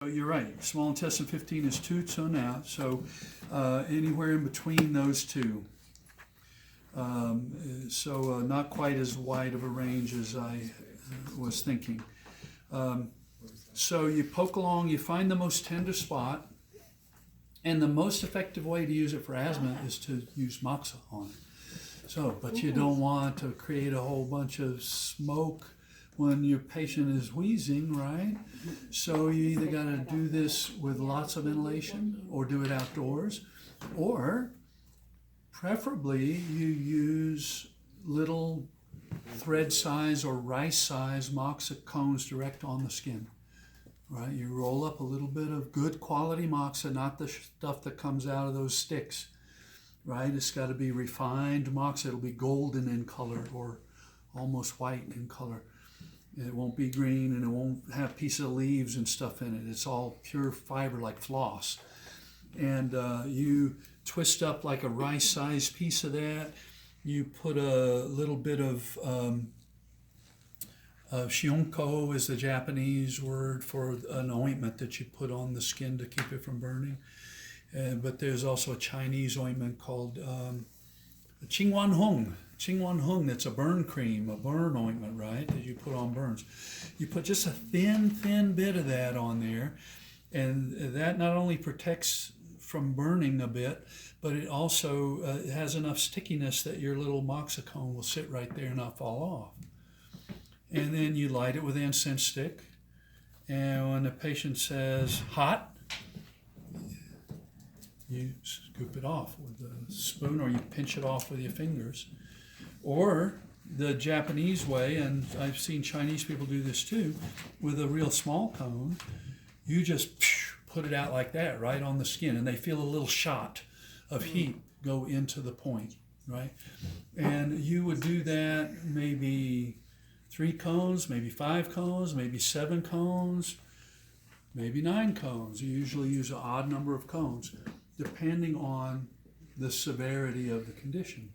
So you're right. Small intestine 15 is tooth, so now. So anywhere in between those two. Not quite as wide of a range as I was thinking. So you poke along, you find the most tender spot, and the most effective way to use it for asthma is to use moxa on it. So, but you don't want to create a whole bunch of smoke when your patient is wheezing, right? So you either got to do this with lots of ventilation or do it outdoors, or preferably you use little thread size or rice size moxa cones direct on the skin, right? You roll up a little bit of good quality moxa, not the stuff that comes out of those sticks, right? It's got to be refined moxa. It'll be golden in color or almost white in color. It won't be green, and it won't have pieces of leaves and stuff in it. It's all pure fiber like floss. And you twist up like a rice-sized piece of that. You put a little bit of shionko is the Japanese word for an ointment that you put on the skin to keep it from burning. But there's also a Chinese ointment called Qingwan Hong. Qingwan Hong, that's a burn cream, a burn ointment, right, that you put on burns. You put just a thin bit of that on there, and that not only protects from burning a bit, but it also has enough stickiness that your little moxa cone will sit right there and not fall off. And then you light it with an incense stick, and when the patient says hot, you scoop it off with a spoon, or you pinch it off with your fingers. Or the Japanese way, and I've seen Chinese people do this too, with a real small cone, you just put it out like that right on the skin, and they feel a little shot of heat go into the point, right? And you would do that maybe 3 cones, maybe 5 cones, maybe 7 cones, maybe 9 cones. You usually use an odd number of cones, depending on the severity of the condition.